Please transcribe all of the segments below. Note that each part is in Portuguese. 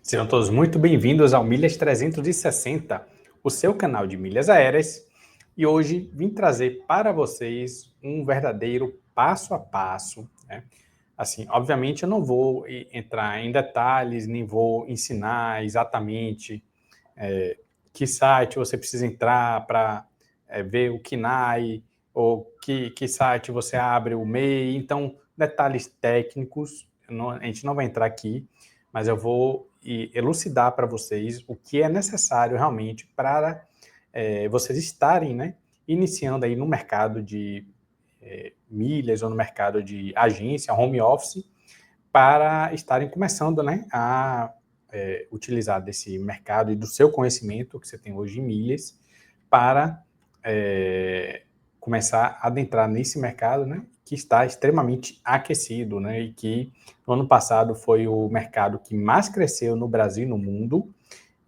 Sejam todos muito bem-vindos ao Milhas 360, o seu canal de milhas aéreas. E hoje vim trazer para vocês um verdadeiro passo a passo, né? Assim, obviamente eu não vou entrar em detalhes, nem vou ensinar exatamente que site você precisa entrar para ver o KNAI, ou que site você abre o MEI. Então, detalhes técnicos, a gente não vai entrar aqui, mas eu vou elucidar para vocês o que é necessário realmente para vocês estarem, né, iniciando aí no mercado de milhas ou no mercado de agência, home office, para estarem começando, né, a utilizar desse mercado e do seu conhecimento que você tem hoje em milhas para começar a adentrar nesse mercado, né, que está extremamente aquecido, né, e que no ano passado foi o mercado que mais cresceu no Brasil e no mundo,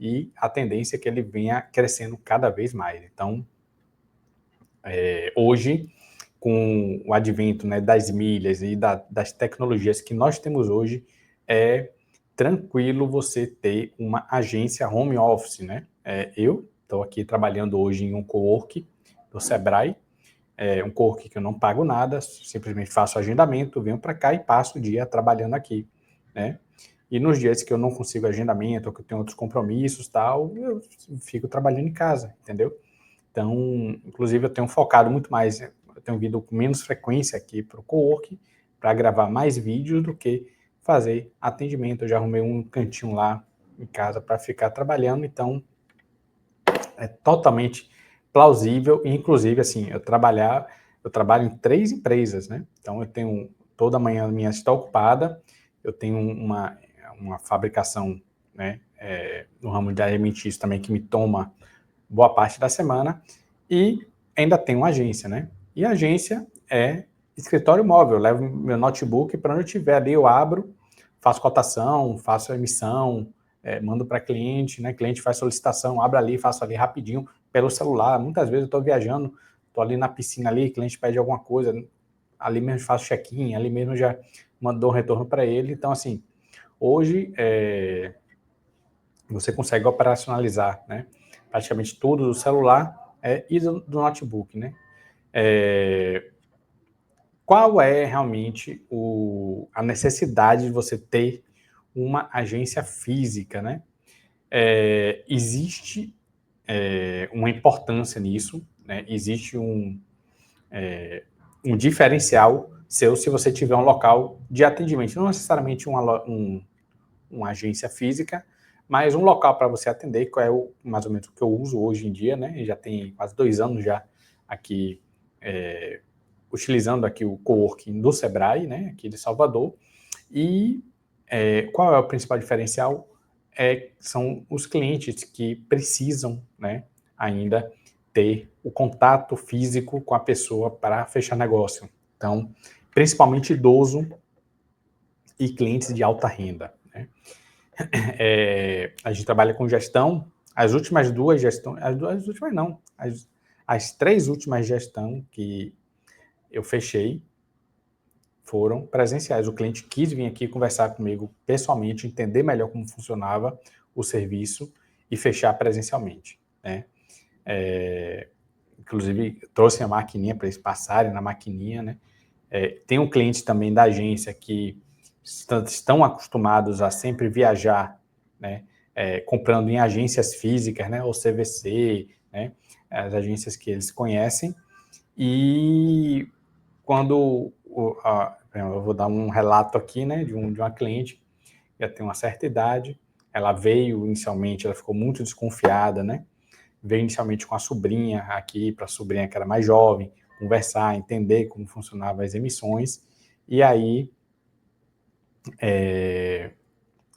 e a tendência é que ele venha crescendo cada vez mais. Então, hoje, com o advento, né, das milhas e das tecnologias que nós temos hoje, é tranquilo você ter uma agência home office, né? Eu estou aqui trabalhando hoje em um cowork do Sebrae, um cowork que eu não pago nada, simplesmente faço agendamento, venho para cá e passo o dia trabalhando aqui, né? E nos dias que eu não consigo agendamento, ou que eu tenho outros compromissos, tal, eu fico trabalhando em casa, entendeu? Então, inclusive, eu tenho focado muito mais, eu tenho vindo com menos frequência aqui para o cowork, para gravar mais vídeos do que fazer atendimento. Eu já arrumei um cantinho lá em casa para ficar trabalhando, então é totalmente plausível. E, inclusive, assim, eu trabalho em 3 empresas, né? Então, eu tenho toda manhã minha está ocupada, eu tenho uma fabricação, né, no ramo de alimentício também que me toma boa parte da semana, e ainda tem uma agência, né? E a agência é escritório móvel. Eu levo meu notebook para onde eu estiver ali, eu abro, faço cotação, faço emissão, mando para cliente, né? Cliente faz solicitação, abro ali, faço ali rapidinho pelo celular. Muitas vezes eu estou viajando, estou ali na piscina ali, cliente pede alguma coisa, ali mesmo faço check-in, ali mesmo já mandou um retorno para ele. Então, assim, hoje você consegue operacionalizar, né, praticamente tudo do celular e do notebook, né? Qual é realmente a necessidade de você ter uma agência física, né? Existe uma importância nisso, né? Existe um diferencial seu se você tiver um local de atendimento, não necessariamente uma agência física, mas um local para você atender, que é mais ou menos o que eu uso hoje em dia, né? Já tem quase 2 anos já aqui, utilizando aqui o coworking do Sebrae, né? Aqui de Salvador. E qual é o principal diferencial? São os clientes que precisam, né, ainda ter o contato físico com a pessoa para fechar negócio. Então, principalmente idoso e clientes de alta renda, né? A gente trabalha com gestão. As últimas duas gestões, as últimas não, as 3 últimas gestões que eu fechei foram presenciais. O cliente quis vir aqui conversar comigo pessoalmente, entender melhor como funcionava o serviço e fechar presencialmente, né? Inclusive, trouxe a maquininha para eles passarem na maquininha, né? Tem um cliente também da agência que estão acostumados a sempre viajar, né, comprando em agências físicas, né, ou CVC, né, as agências que eles conhecem. E quando eu vou dar um relato aqui, né, de uma cliente que já tem uma certa idade. Ela veio inicialmente, ela ficou muito desconfiada, né? Veio inicialmente com a sobrinha aqui, para a sobrinha que era mais jovem, conversar, entender como funcionavam as emissões. E aí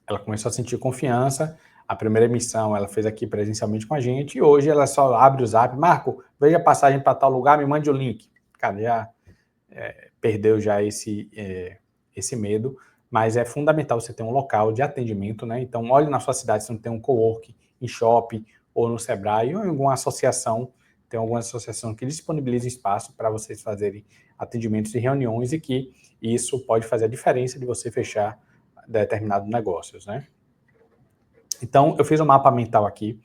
ela começou a sentir confiança. A primeira emissão ela fez aqui presencialmente com a gente, e hoje ela só abre o Zap: Marco, veja a passagem para tal lugar, me mande o link. Cara, já perdeu já esse medo, mas é fundamental você ter um local de atendimento, né? Então, olhe na sua cidade se não tem um coworking, em shopping, ou no Sebrae, ou em alguma associação. Tem alguma associação que disponibiliza espaço para vocês fazerem atendimentos e reuniões, e que isso pode fazer a diferença de você fechar determinados negócios, né? Então, eu fiz um mapa mental aqui,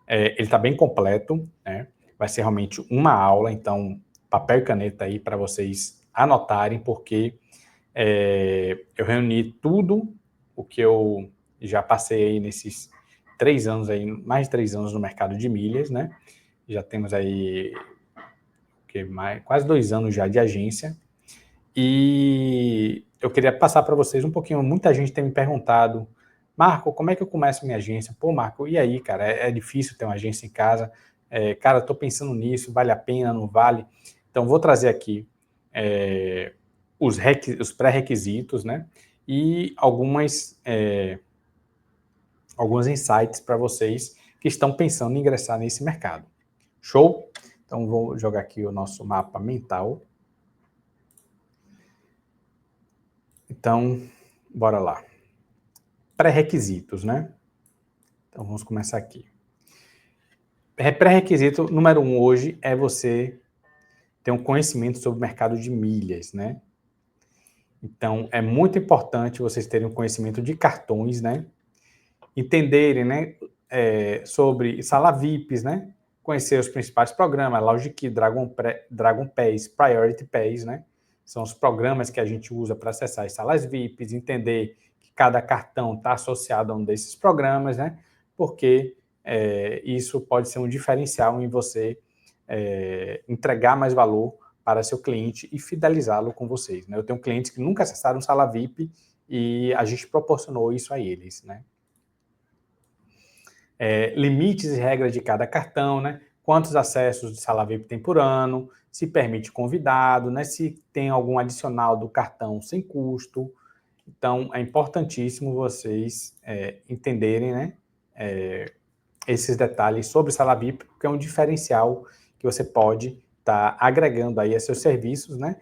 ele está bem completo, né? Vai ser realmente uma aula, então papel e caneta aí para vocês anotarem, porque eu reuni tudo o que eu já passei aí nesses 3 anos aí, mais de 3 anos no mercado de milhas, né? Já temos aí quase 2 anos já de agência. E eu queria passar para vocês um pouquinho, muita gente tem me perguntado, Marco, como é que eu começo minha agência? Pô, Marco, e aí, cara, é difícil ter uma agência em casa, cara, estou pensando nisso, vale a pena, não vale? Então, vou trazer aqui os pré-requisitos, né, e alguns insights para vocês que estão pensando em ingressar nesse mercado. Show? Então, vou jogar aqui o nosso mapa mental. Então, bora lá. Pré-requisitos, né? Então, vamos começar aqui. Pré-requisito número 1 hoje é você ter um conhecimento sobre o mercado de milhas, né? Então, é muito importante vocês terem um conhecimento de cartões, né? Entenderem, né, sobre sala VIPs, né? Conhecer os principais programas, Logic, Dragon Pass, Priority Pass, né? São os programas que a gente usa para acessar as salas VIPs, entender que cada cartão está associado a um desses programas, né? Porque isso pode ser um diferencial em você entregar mais valor para seu cliente e fidelizá-lo com vocês, né? Eu tenho clientes que nunca acessaram sala VIP e a gente proporcionou isso a eles, né? Limites e regras de cada cartão, né? Quantos acessos de sala VIP tem por ano, se permite convidado, né? Se tem algum adicional do cartão sem custo. Então, é importantíssimo vocês entenderem, né? Esses detalhes sobre sala VIP, porque é um diferencial que você pode estar agregando aí a seus serviços, né?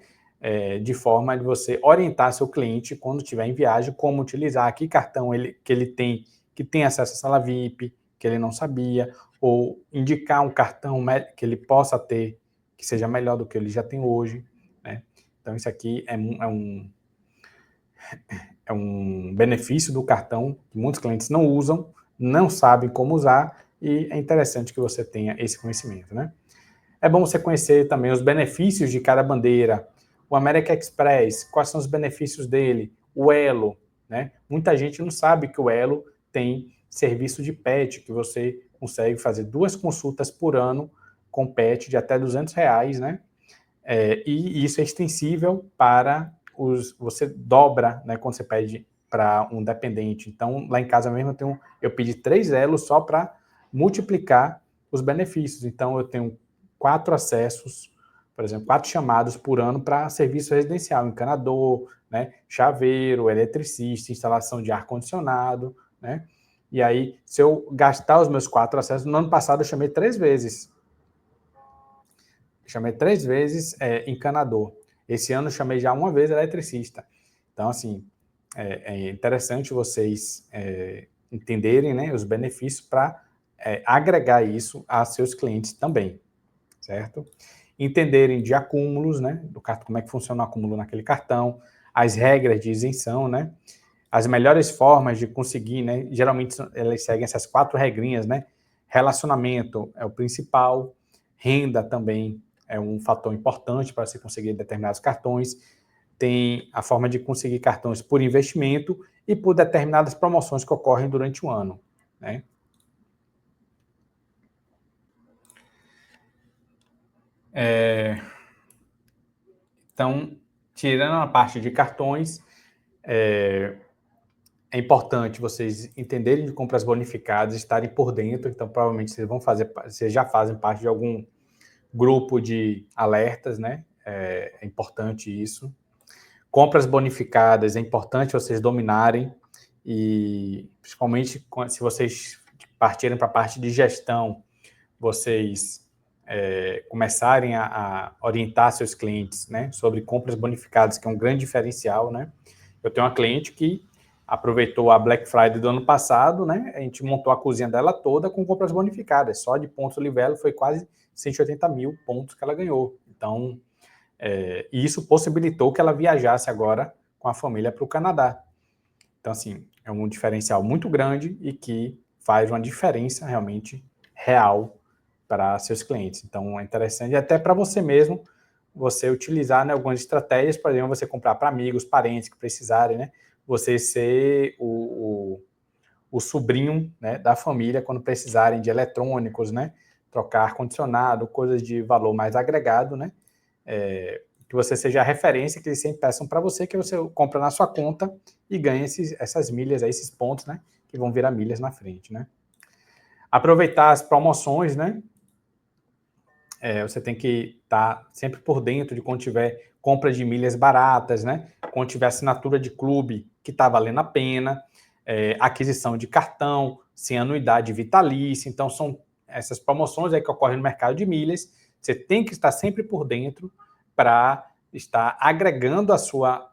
De forma de você orientar seu cliente quando estiver em viagem, como utilizar, que cartão que ele tem, que tem acesso à sala VIP, que ele não sabia, ou indicar um cartão que ele possa ter, que seja melhor do que ele já tem hoje, né? Então, isso aqui é um benefício do cartão que muitos clientes não usam, não sabem como usar, e é interessante que você tenha esse conhecimento, né? É bom você conhecer também os benefícios de cada bandeira, o American Express, quais são os benefícios dele, o Elo, né? Muita gente não sabe que o Elo tem serviço de pet, que você consegue fazer 2 consultas por ano com pet de até R$200, né? E isso é extensível para você dobra, né, quando você pede para um dependente. Então, lá em casa mesmo eu pedi 3 elos só para multiplicar os benefícios. Então, eu tenho 4 acessos, por exemplo, 4 chamados por ano para serviço residencial, encanador, né, chaveiro, eletricista, instalação de ar-condicionado, né? E aí, se eu gastar os meus 4 acessos, no ano passado eu chamei 3 vezes. Chamei 3 vezes encanador. Esse ano chamei já uma vez eletricista. Então, assim, é interessante vocês entenderem, né, os benefícios para agregar isso a seus clientes também, certo? Entenderem de acúmulos, né, do cartão, como é que funciona o acúmulo naquele cartão, as regras de isenção, né, as melhores formas de conseguir, né, geralmente elas seguem essas 4 regrinhas, né, relacionamento é o principal, renda também é um fator importante para você conseguir determinados cartões, tem a forma de conseguir cartões por investimento e por determinadas promoções que ocorrem durante o ano, né? Então, tirando a parte de cartões, é importante vocês entenderem de compras bonificadas, estarem por dentro, então provavelmente vocês já fazem parte de algum grupo de alertas, né? É importante isso. Compras bonificadas, é importante vocês dominarem e principalmente se vocês partirem para a parte de gestão, vocês começarem a orientar seus clientes, né, sobre compras bonificadas, que é um grande diferencial, né? Eu tenho uma cliente que aproveitou a Black Friday do ano passado, né? A gente montou a cozinha dela toda com compras bonificadas. Só de pontos Livelo foi quase 180 mil pontos que ela ganhou. Então, e isso possibilitou que ela viajasse agora com a família para o Canadá. Então, assim, é um diferencial muito grande e que faz uma diferença realmente real para seus clientes. Então, é interessante, até para você mesmo, você utilizar, né, algumas estratégias, por exemplo, você comprar para amigos, parentes que precisarem, né? Você ser o sobrinho, né, da família quando precisarem de eletrônicos, né? Trocar ar-condicionado, coisas de valor mais agregado, né? Que você seja a referência, que eles sempre peçam para você, que você compra na sua conta e ganha essas milhas, esses pontos, né? Que vão virar milhas na frente, né? Aproveitar as promoções, né? Você tem que estar sempre por dentro de quando tiver compra de milhas baratas, né? Quando tiver assinatura de clube que está valendo a pena, aquisição de cartão, sem anuidade vitalícia. Então, são essas promoções aí que ocorrem no mercado de milhas. Você tem que estar sempre por dentro para estar agregando a sua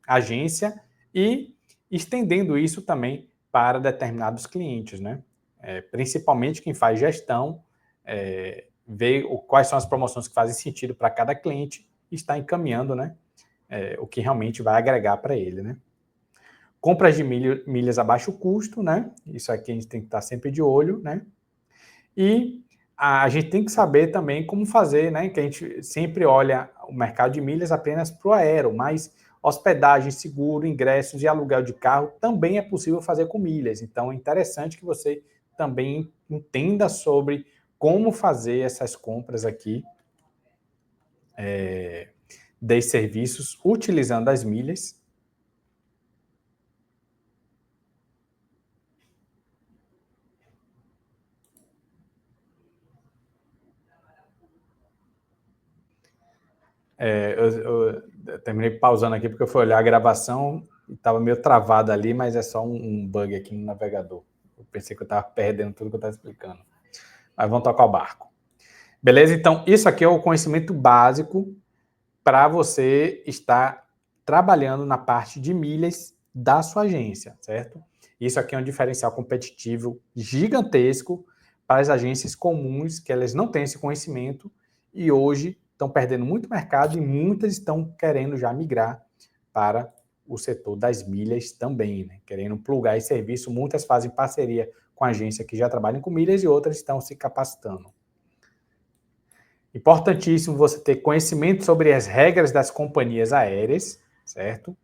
agência e estendendo isso também para determinados clientes, né? Principalmente quem faz gestão, ver quais são as promoções que fazem sentido para cada cliente e está encaminhando, né, o que realmente vai agregar para ele, né. Compras de milhas a baixo custo, né, isso aqui a gente tem que estar sempre de olho, né, e a gente tem que saber também como fazer, né, que a gente sempre olha o mercado de milhas apenas para o aero, mas hospedagem, seguro, ingressos e aluguel de carro também é possível fazer com milhas. Então é interessante que você também entenda sobre como fazer essas compras aqui de serviços utilizando as milhas. Eu terminei pausando aqui porque eu fui olhar a gravação e estava meio travado ali, mas é só um bug aqui no navegador. Eu pensei que eu estava perdendo tudo que eu estava explicando. Mas vamos tocar o barco. Beleza? Então, isso aqui é o conhecimento básico para você estar trabalhando na parte de milhas da sua agência, certo? Isso aqui é um diferencial competitivo gigantesco para as agências comuns, que elas não têm esse conhecimento e hoje estão perdendo muito mercado e muitas estão querendo já migrar para o setor das milhas também, né? Querendo plugar esse serviço. Muitas fazem parceria com agências que já trabalham com milhas e outras estão se capacitando. Importantíssimo você ter conhecimento sobre as regras das companhias aéreas, certo?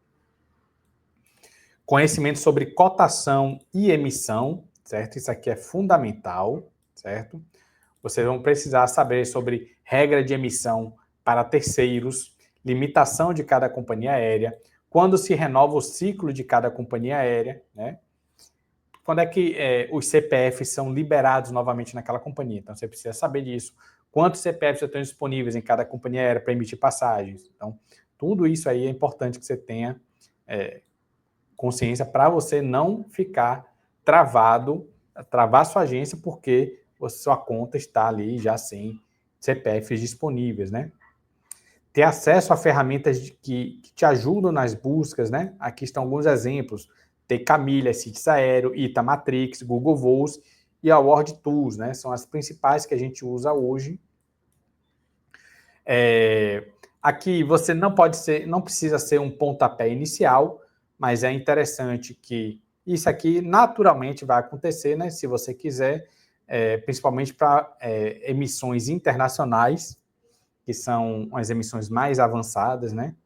Conhecimento sobre cotação e emissão, certo? Isso aqui é fundamental, certo? Vocês vão precisar saber sobre regra de emissão para terceiros, limitação de cada companhia aérea, quando se renova o ciclo de cada companhia aérea, né? Quando é que os CPFs são liberados novamente naquela companhia. Então, você precisa saber disso. Quantos CPFs estão disponíveis em cada companhia aérea para emitir passagens. Então, tudo isso aí é importante que você tenha consciência para você não ficar travar sua agência porque sua conta está ali já sem CPFs disponíveis, né? Ter acesso a ferramentas que te ajudam nas buscas, né? Aqui estão alguns exemplos. Tecamilha, Cities Aéreo, Itamatrix, Google Voos e a World Tools, né? São as principais que a gente usa hoje. Aqui você não precisa ser um pontapé inicial, mas é interessante que isso aqui naturalmente vai acontecer, né? Se você quiser, principalmente para emissões internacionais, que são as emissões mais avançadas, né?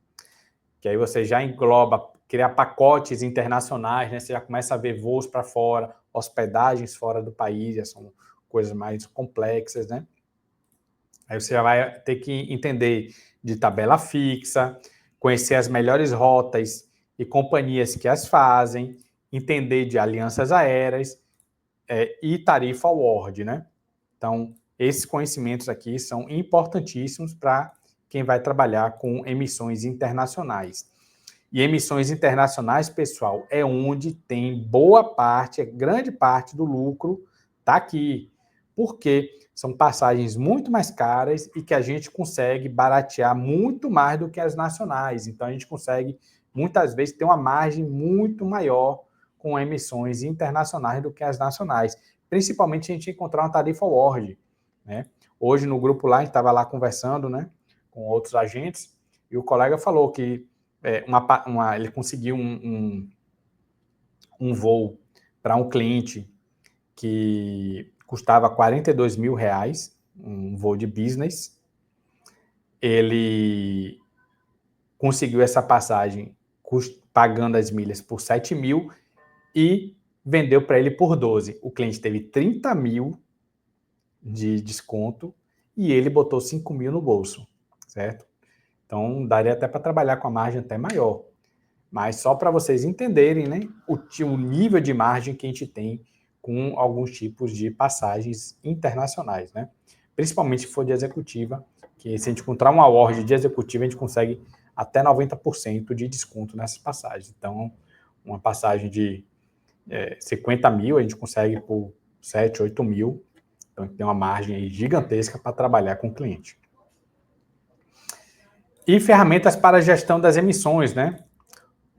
Que aí você já engloba criar pacotes internacionais, né? Você já começa a ver voos para fora, hospedagens fora do país, já são coisas mais complexas, né? Aí você já vai ter que entender de tabela fixa, conhecer as melhores rotas e companhias que as fazem, entender de alianças aéreas e tarifa award, né? Então, esses conhecimentos aqui são importantíssimos para quem vai trabalhar com emissões internacionais. E emissões internacionais, pessoal, é onde tem boa parte, grande parte do lucro está aqui. Por quê? São passagens muito mais caras e que a gente consegue baratear muito mais do que as nacionais. Então, a gente consegue, muitas vezes, ter uma margem muito maior com emissões internacionais do que as nacionais. Principalmente se a gente encontrar uma tarifa award, né? Hoje, no grupo lá, a gente estava lá conversando, né, com outros agentes, e o colega falou que ele conseguiu um voo para um cliente que custava R$42 mil, um voo de business. Ele conseguiu essa passagem pagando as milhas por 7 mil e vendeu para ele por 12. O cliente teve 30 mil de desconto e ele botou 5 mil no bolso, certo? Então, daria até para trabalhar com a margem até maior. Mas só para vocês entenderem, né, o nível de margem que a gente tem com alguns tipos de passagens internacionais, né? Principalmente se for de executiva, que se a gente encontrar uma award de executiva, a gente consegue até 90% de desconto nessas passagens. Então, uma passagem de 50 mil, a gente consegue por 7, 8 mil. Então, tem uma margem aí gigantesca para trabalhar com o cliente. E ferramentas para a gestão das emissões, né?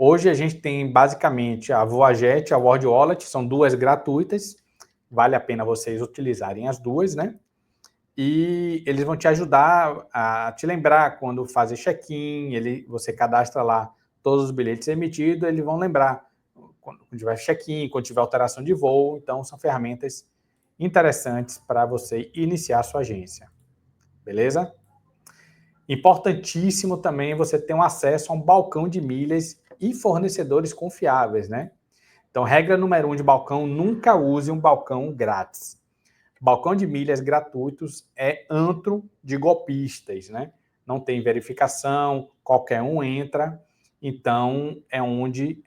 Hoje a gente tem basicamente a Voajet e a World Wallet, são duas gratuitas, vale a pena vocês utilizarem as duas, né? E eles vão te ajudar a te lembrar quando fazer check-in, você cadastra lá todos os bilhetes emitidos, eles vão lembrar quando tiver check-in, quando tiver alteração de voo. Então, são ferramentas interessantes para você iniciar a sua agência. Beleza? Importantíssimo também você ter um acesso a um balcão de milhas e fornecedores confiáveis, né? Então, regra número 1 de balcão, nunca use um balcão grátis. Balcão de milhas gratuitos é antro de golpistas, né? Não tem verificação, qualquer um entra. Então, é onde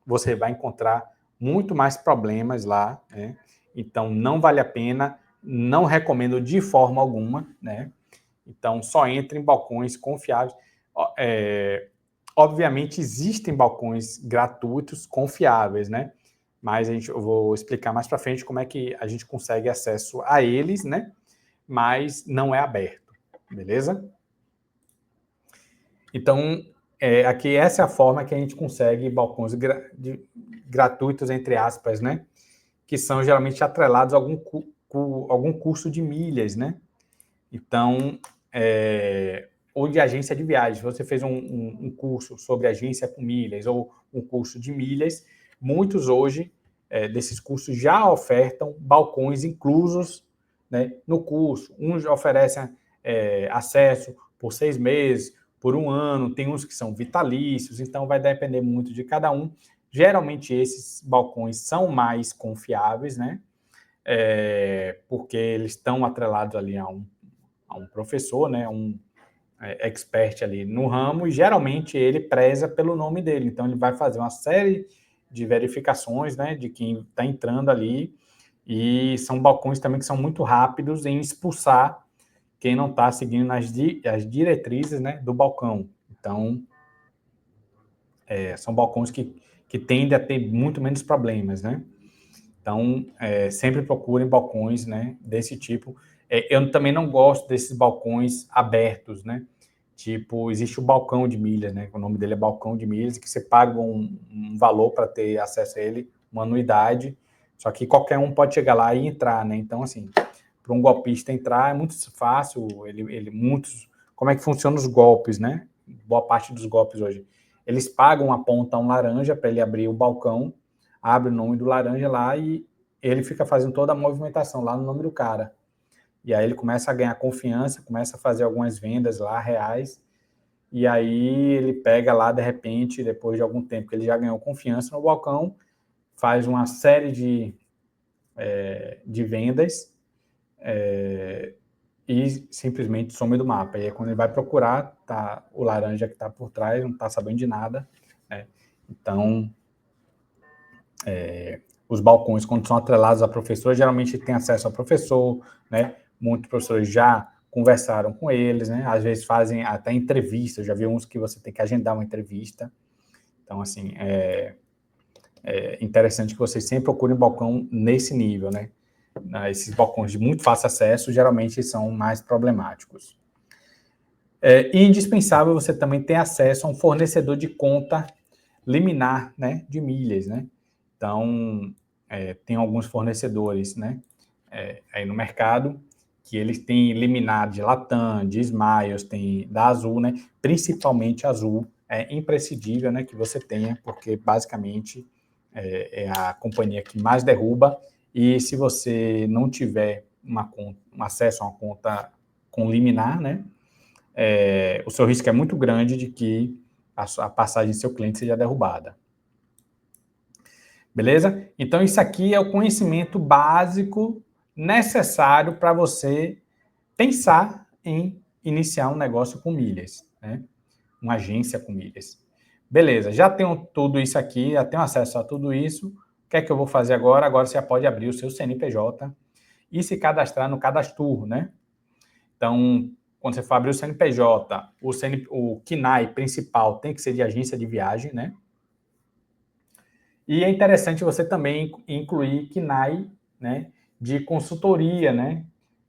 você vai encontrar muito mais problemas lá, né? Então, não vale a pena, não recomendo de forma alguma, né? Então, só entre em balcões confiáveis. Obviamente, existem balcões gratuitos confiáveis, né? Mas eu vou explicar mais para frente como é que a gente consegue acesso a eles, né? Mas não é aberto, beleza? Então, aqui essa é a forma que a gente consegue balcões gratuitos, entre aspas, né? Que são geralmente atrelados a algum curso de milhas, né? Então, ou de agência de viagens. Você fez um curso sobre agência com milhas ou um curso de milhas, muitos hoje desses cursos já ofertam balcões inclusos, né, no curso. Uns oferecem acesso por 6 meses, por 1 ano, tem uns que são vitalícios, então vai depender muito de cada um. Geralmente esses balcões são mais confiáveis, né? Porque eles estão atrelados ali a um professor, né? Um expert ali no ramo, e geralmente ele preza pelo nome dele. Então, ele vai fazer uma série de verificações, né, de quem está entrando ali, e são balcões também que são muito rápidos em expulsar quem não está seguindo as diretrizes, né, do balcão. Então, são balcões que tendem a ter muito menos problemas, né? Então, sempre procurem balcões, né, desse tipo. Eu também não gosto desses balcões abertos, né? Tipo, existe o balcão de milhas, né? O nome dele é balcão de milhas, que você paga um valor para ter acesso a ele, uma anuidade. Só que qualquer um pode chegar lá e entrar, né? Então, assim, para um golpista entrar é muito fácil. Como é que funcionam os golpes, né? Boa parte dos golpes hoje. Eles pagam a ponta um laranja para ele abrir o balcão, abre o nome do laranja lá e ele fica fazendo toda a movimentação lá no nome do cara. E aí ele começa a ganhar confiança, começa a fazer algumas vendas lá reais, e aí ele pega lá, de repente, depois de algum tempo que ele já ganhou confiança no balcão, faz uma série de vendas e simplesmente some do mapa. E aí quando ele vai procurar, tá o laranja que está por trás, não está sabendo de nada, né? Então, os balcões, quando são atrelados a professor, geralmente tem acesso ao professor, né? Muitos professores já conversaram com eles, né? Às vezes fazem até entrevistas, já vi uns que você tem que agendar uma entrevista. Então, assim, é interessante que vocês sempre procurem balcão nesse nível, né? Esses balcões de muito fácil acesso, geralmente são mais problemáticos. E indispensável você também ter acesso a um fornecedor de conta liminar, né? De milhas, né? Então, tem alguns fornecedores, né? Aí no mercado, que eles têm liminar de Latam, de Smiles, tem da Azul, né? Principalmente Azul, é imprescindível, né, que você tenha, porque basicamente é a companhia que mais derruba, e se você não tiver um acesso a uma conta com liminar, né, o seu risco é muito grande de que a passagem do seu cliente seja derrubada. Beleza? Então, isso aqui é o conhecimento básico necessário para você pensar em iniciar um negócio com milhas, né? Uma agência com milhas. Beleza, já tenho tudo isso aqui, já tenho acesso a tudo isso. O que é que eu vou fazer agora? Agora você já pode abrir o seu CNPJ e se cadastrar no Cadastro, né? Então, quando você for abrir o CNPJ, o CNAE principal tem que ser de agência de viagem, né? E é interessante você também incluir CNAE, né, de consultoria, né?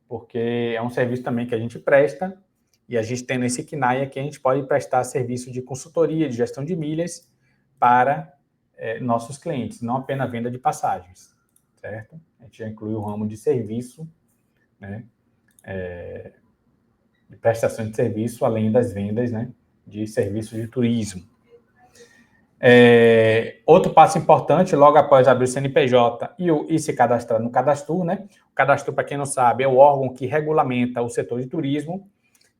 Porque é um serviço também que a gente presta, e a gente tendo esse CNAE aqui, a gente pode prestar serviço de consultoria, de gestão de milhas para nossos clientes, não apenas venda de passagens, certo? A gente já inclui o ramo de serviço, né? De prestação de serviço, além das vendas, né, de serviços de turismo. Outro passo importante, logo após abrir o CNPJ e se cadastrar no Cadastro, né? O Cadastro, para quem não sabe, é o órgão que regulamenta o setor de turismo.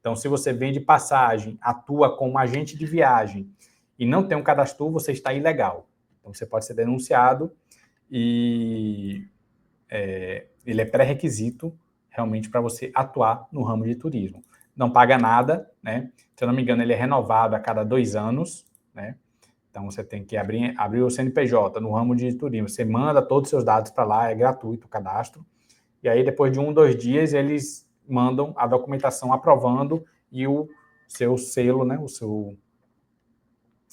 Então, se você vende passagem, atua como agente de viagem e não tem um cadastro, você está ilegal. Então, você pode ser denunciado e ele é pré-requisito realmente para você atuar no ramo de turismo. Não paga nada, né? Se eu não me engano, ele é renovado a cada 2 anos, né? Então, você tem que abrir o CNPJ no ramo de turismo. Você manda todos os seus dados para lá, é gratuito o cadastro. E aí, depois de 1 ou 2 dias, eles mandam a documentação aprovando e o seu selo, né, o seu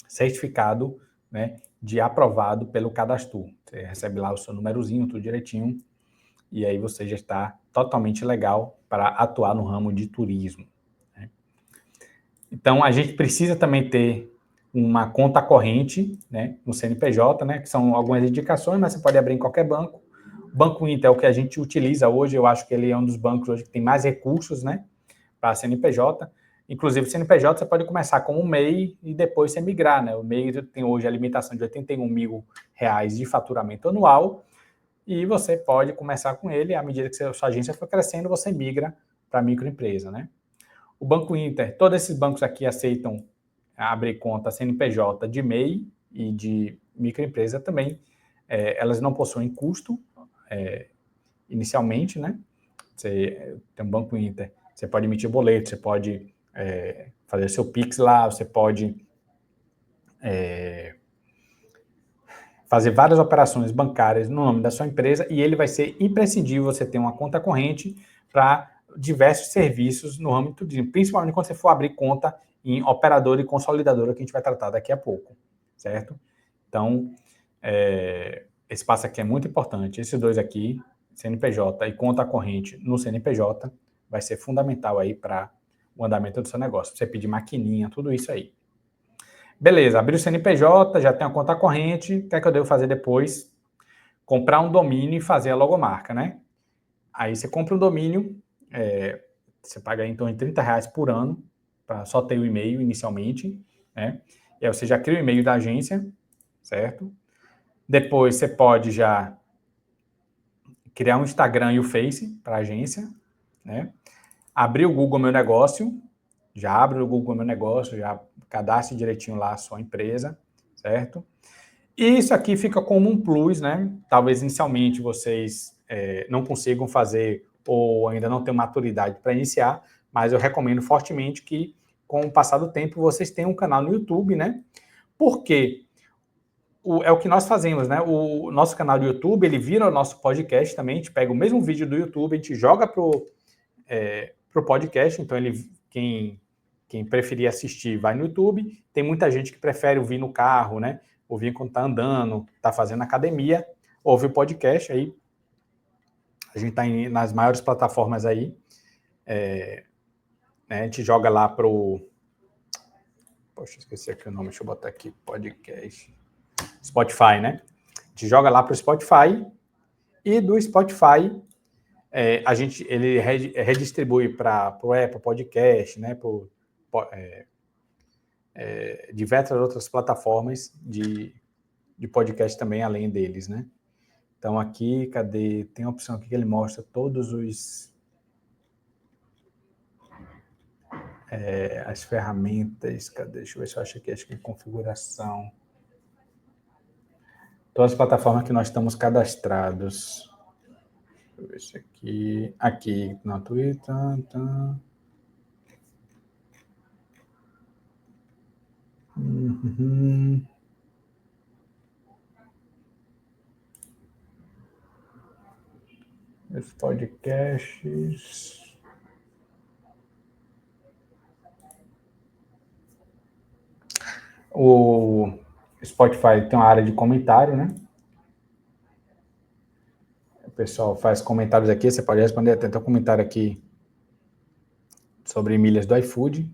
certificado, né, de aprovado pelo Cadastro. Você recebe lá o seu númerozinho, tudo direitinho, e aí você já está totalmente legal para atuar no ramo de turismo, né? Então, a gente precisa também ter uma conta corrente, né, no CNPJ, né, que são algumas indicações, mas você pode abrir em qualquer banco. O Banco Inter é o que a gente utiliza hoje, eu acho que ele é um dos bancos hoje que tem mais recursos, né, para CNPJ. Inclusive, o CNPJ você pode começar com um MEI e depois você migrar, né? O MEI tem hoje a limitação de R$81 mil de faturamento anual e você pode começar com ele, à medida que a sua agência for crescendo, você migra para microempresa, né? O Banco Inter, todos esses bancos aqui aceitam abrir conta CNPJ de MEI e de microempresa também. Elas não possuem custo inicialmente, né? Você tem um Banco Inter, você pode emitir boleto, você pode fazer seu Pix lá, você pode fazer várias operações bancárias no nome da sua empresa e ele vai ser imprescindível você ter uma conta corrente para diversos serviços no ramo do turismo, principalmente quando você for abrir conta em operadora e consolidadora, que a gente vai tratar daqui a pouco, certo? Então, esse passo aqui é muito importante. Esses dois aqui, CNPJ e conta corrente no CNPJ, vai ser fundamental aí para o andamento do seu negócio. Você pedir maquininha, tudo isso aí. Beleza, abrir o CNPJ, já tem a conta corrente. O que é que eu devo fazer depois? Comprar um domínio e fazer a logomarca, né? Aí você compra um domínio, você paga aí em torno de R$30 por ano, para só ter o e-mail inicialmente, né? E aí você já cria o e-mail da agência, certo? Depois você pode já criar um Instagram e o Face para a agência, né? Abrir o Google Meu Negócio, já abre o Google Meu Negócio, já cadastre direitinho lá a sua empresa, certo? E isso aqui fica como um plus, né? Talvez inicialmente vocês não consigam fazer ou ainda não tenham maturidade para iniciar, mas eu recomendo fortemente que, com o passar do tempo, vocês tenham um canal no YouTube, né? Por quê? É o que nós fazemos, né? O nosso canal do YouTube, ele vira o nosso podcast também, a gente pega o mesmo vídeo do YouTube, a gente joga pro podcast, então quem preferir assistir vai no YouTube. Tem muita gente que prefere ouvir no carro, né? Ouvir quando está andando, está fazendo academia, ouve o podcast aí. A gente está nas maiores plataformas aí. Né? A gente joga lá pro... Poxa, esqueci aqui o nome, deixa eu botar aqui, podcast. Spotify, né? A gente joga lá pro Spotify e do Spotify ele redistribui para o Apple Podcast, né? Diversas outras plataformas de de podcast também, além deles, né? Então, aqui, cadê? Tem a opção aqui que ele mostra todos os... as ferramentas, cadê? Deixa eu ver se eu acho aqui, acho que é configuração. Todas as plataformas que nós estamos cadastrados. Deixa eu ver se aqui... Aqui, no Twitter, tá. Os podcasts... O Spotify tem uma área de comentário, né? O pessoal faz comentários aqui, você pode responder. Tem um comentário aqui sobre milhas do iFood.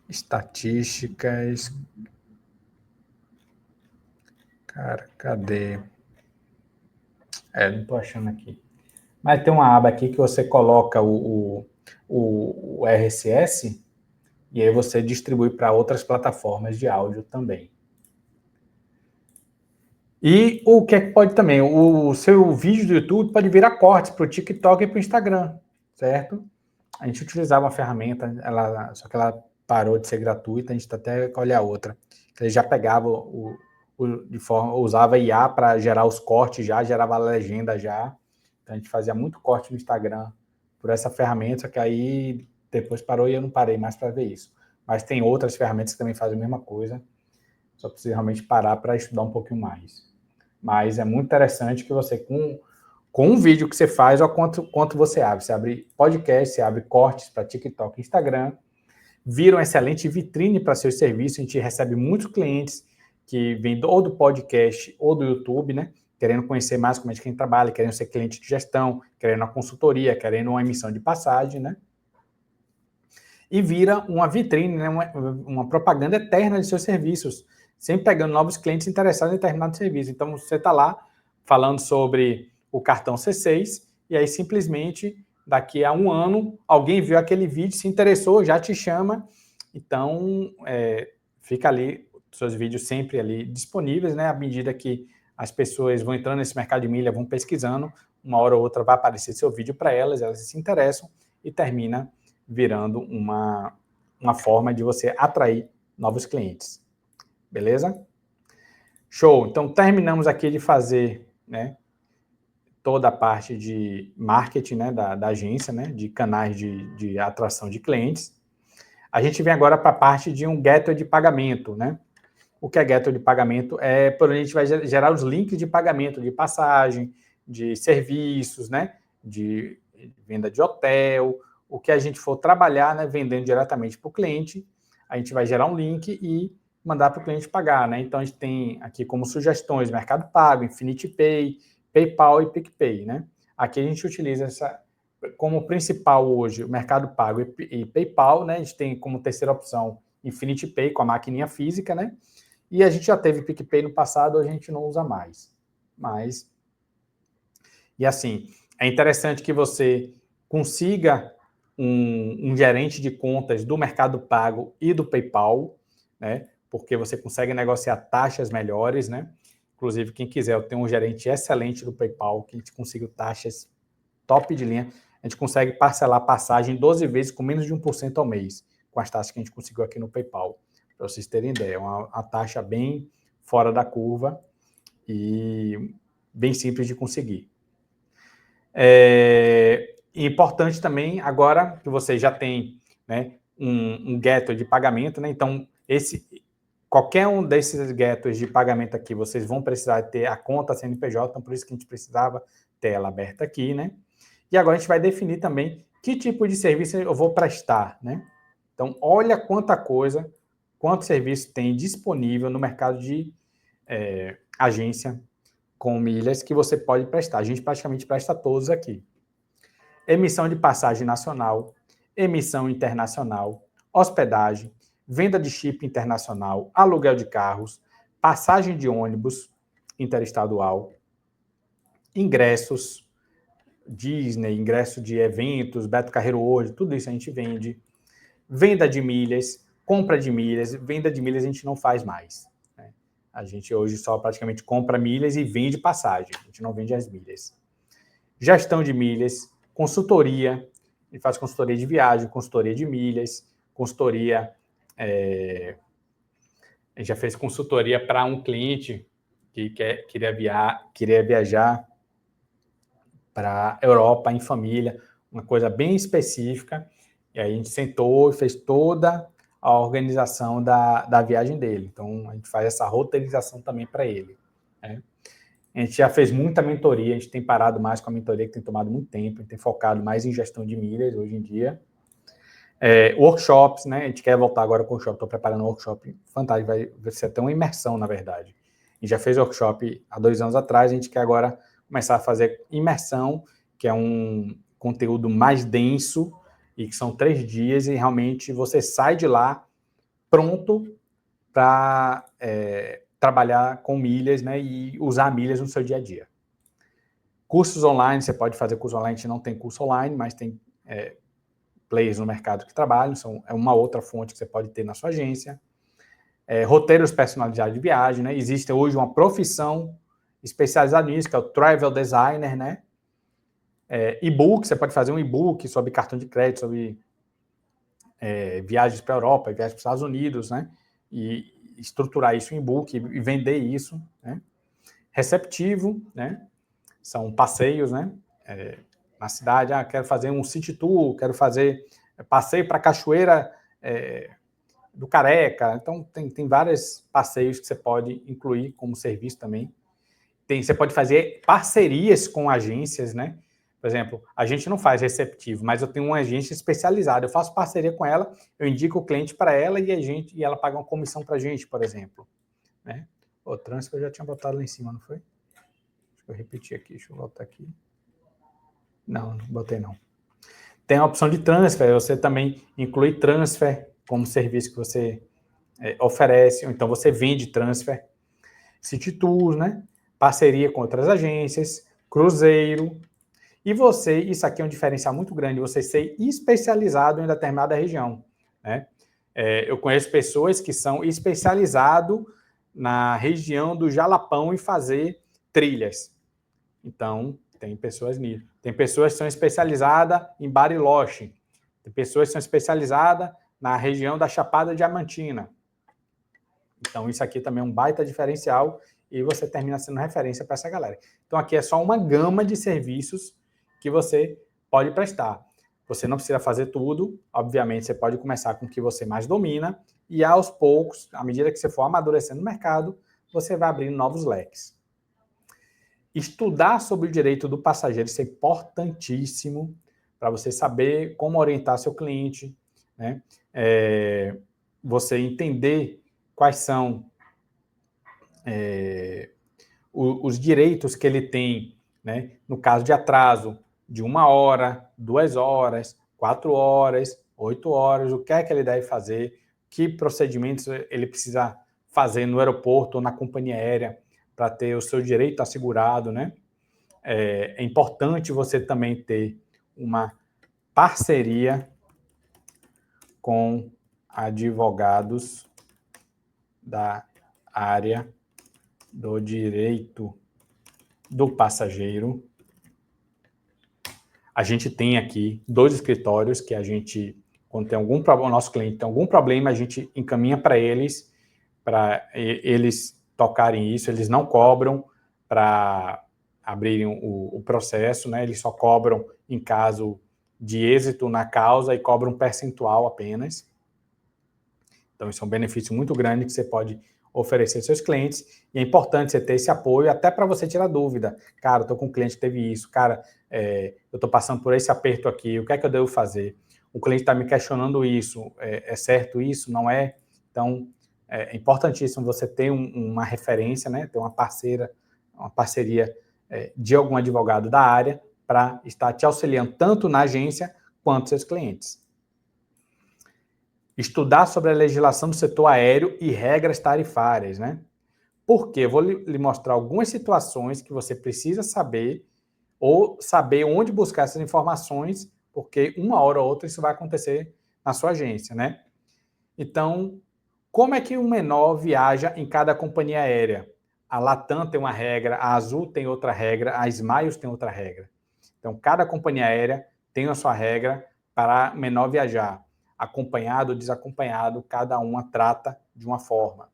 Estatísticas. Cara, cadê? Não estou achando aqui. Mas tem uma aba aqui que você coloca o RSS e aí você distribui para outras plataformas de áudio também. E o que é que pode também? O seu vídeo do YouTube pode virar cortes para o TikTok e para o Instagram, certo? A gente utilizava uma ferramenta, só que ela parou de ser gratuita, a gente está até com olhar outra. Ele já pegava usava IA para gerar os cortes já, gerava a legenda já. Então a gente fazia muito corte no Instagram por essa ferramenta, só que aí depois parou e eu não parei mais para ver isso. Mas tem outras ferramentas que também fazem a mesma coisa, só precisa realmente parar para estudar um pouquinho mais. Mas é muito interessante que você, com um vídeo que você faz, olha quanto você abre. Você abre podcast, você abre cortes para TikTok e Instagram, vira uma excelente vitrine para seus serviços. A gente recebe muitos clientes que vêm ou do podcast ou do YouTube, né? Querendo conhecer mais como é que a gente trabalha, querendo ser cliente de gestão, querendo uma consultoria, querendo uma emissão de passagem, né? E vira uma vitrine, né? uma propaganda eterna de seus serviços, sempre pegando novos clientes interessados em determinado serviço. Então, você está lá falando sobre o cartão C6 e aí simplesmente daqui a um ano alguém viu aquele vídeo, se interessou, já te chama. Então, fica ali seus vídeos sempre ali disponíveis, né? À medida que as pessoas vão entrando nesse mercado de milha, vão pesquisando, uma hora ou outra vai aparecer seu vídeo para elas se interessam e termina virando uma forma de você atrair novos clientes. Beleza? Show! Então, terminamos aqui de fazer, né, toda a parte de marketing, né, da agência, né, de canais de atração de clientes. A gente vem agora para a parte de um gateway de pagamento, né? O que é gateway de pagamento? É por onde a gente vai gerar os links de pagamento de passagem, de serviços, né? De venda de hotel, o que a gente for trabalhar, né? Vendendo diretamente para o cliente, a gente vai gerar um link e mandar para o cliente pagar, né? Então, a gente tem aqui como sugestões Mercado Pago, Infinity Pay, PayPal e PicPay, né? Aqui a gente utiliza como principal hoje o Mercado Pago e PayPal, né? A gente tem como terceira opção Infinity Pay com a maquininha física, né? E a gente já teve PicPay no passado, hoje a gente não usa mais. E assim, é interessante que você consiga um gerente de contas do Mercado Pago e do PayPal, né? Porque você consegue negociar taxas melhores, né? Inclusive, quem quiser, eu tenho um gerente excelente do PayPal, que a gente conseguiu taxas top de linha. A gente consegue parcelar a passagem 12 vezes com menos de 1% ao mês, com as taxas que a gente conseguiu aqui no PayPal. Para vocês terem ideia, é uma taxa bem fora da curva e bem simples de conseguir. Importante também, agora que você já tem, né, um gateway de pagamento, né, então qualquer um desses gateways de pagamento aqui, vocês vão precisar ter a conta CNPJ, então por isso que a gente precisava ter ela aberta aqui, né? E agora a gente vai definir também que tipo de serviço eu vou prestar, né? Então, olha quanta coisa, quanto serviço tem disponível no mercado de agência com milhas que você pode prestar. A gente praticamente presta todos aqui. Emissão de passagem nacional, emissão internacional, hospedagem, venda de chip internacional, aluguel de carros, passagem de ônibus interestadual, ingressos, Disney, ingresso de eventos, Beto Carreiro hoje, tudo isso a gente vende. venda de milhas, compra de milhas. Venda de milhas a gente não faz mais, né? A gente hoje só praticamente compra milhas e vende passagem, a gente não vende as milhas. Gestão de milhas, consultoria, a gente faz consultoria de viagem, consultoria de milhas, consultoria... a gente já fez consultoria para um cliente que queria viajar para a Europa em família, uma coisa bem específica, e aí a gente sentou e fez toda a organização da viagem dele. Então, a gente faz essa roteirização também para ele, né? A gente já fez muita mentoria, a gente tem parado mais com a mentoria, que tem tomado muito tempo, a gente tem focado mais em gestão de milhas hoje em dia. Workshops, né? A gente quer voltar agora com o workshop, estou preparando um workshop fantástico, vai ser até uma imersão, na verdade. A gente já fez workshop há 2 anos atrás, a gente quer agora começar a fazer imersão, que é um conteúdo mais denso, e que são 3 dias, e realmente você sai de lá pronto para trabalhar com milhas, né, e usar milhas no seu dia a dia. Cursos online, você pode fazer curso online, a gente não tem curso online, mas tem players no mercado que trabalham, é uma outra fonte que você pode ter na sua agência. Roteiros personalizados de viagem, né? Existe hoje uma profissão especializada nisso, que é o Travel Designer, né? E-book, você pode fazer um e-book sobre cartão de crédito, sobre viagens para a Europa, viagens para os Estados Unidos, né? E estruturar isso em e-book e vender isso, né? Receptivo, né? São passeios, né? Na cidade, quero fazer um city tour, quero fazer passeio para a Cachoeira do Careca. Então, tem vários passeios que você pode incluir como serviço também. Você pode fazer parcerias com agências, né? Por exemplo, a gente não faz receptivo, mas eu tenho uma agência especializada. Eu faço parceria com ela, eu indico o cliente para ela e ela paga uma comissão para a gente, por exemplo, né? O transfer eu já tinha botado lá em cima, não foi? Deixa eu repetir aqui, deixa eu voltar aqui. Não botei não. Tem a opção de transfer, você também inclui transfer como serviço que você oferece, ou então você vende transfer. City Tours, né? Parceria com outras agências, cruzeiro. E isso aqui é um diferencial muito grande, você ser especializado em determinada região, né? Eu conheço pessoas que são especializadas na região do Jalapão em fazer trilhas. Então, tem pessoas nisso. Tem pessoas que são especializadas em Bariloche. Tem pessoas que são especializadas na região da Chapada Diamantina. Então, isso aqui também é um baita diferencial e você termina sendo referência para essa galera. Então, aqui é só uma gama de serviços que você pode prestar. Você não precisa fazer tudo, obviamente você pode começar com o que você mais domina e aos poucos, à medida que você for amadurecendo no mercado, você vai abrindo novos leques. Estudar sobre o direito do passageiro, isso é importantíssimo para você saber como orientar seu cliente, né? Você entender quais são os direitos que ele tem, né? No caso de atraso de 1 hora, 2 horas, 4 horas, 8 horas, o que é que ele deve fazer, que procedimentos ele precisa fazer no aeroporto ou na companhia aérea para ter o seu direito assegurado, né? É importante você também ter uma parceria com advogados da área do direito do passageiro. A gente tem aqui 2 escritórios que a gente, quando tem algum problema, o nosso cliente tem algum problema, a gente encaminha para eles tocarem isso, eles não cobram para abrirem o processo, né? Eles só cobram em caso de êxito na causa e cobram um percentual apenas. Então, isso é um benefício muito grande que você pode oferecer aos seus clientes, e é importante você ter esse apoio até para você tirar dúvida. Cara, eu estou com um cliente que teve isso, cara, eu estou passando por esse aperto aqui, o que é que eu devo fazer? O cliente está me questionando isso, é certo isso, não é? Então, é importantíssimo você ter uma referência, né? Ter uma parceria de algum advogado da área para estar te auxiliando tanto na agência quanto seus clientes. Estudar sobre a legislação do setor aéreo e regras tarifárias, né? Porque eu vou lhe mostrar algumas situações que você precisa saber ou saber onde buscar essas informações, porque uma hora ou outra isso vai acontecer na sua agência, né? Então, como é que o menor viaja em cada companhia aérea? A Latam tem uma regra, a Azul tem outra regra, a Smiles tem outra regra. Então, cada companhia aérea tem a sua regra para menor viajar. Acompanhado ou desacompanhado, cada uma trata de uma forma.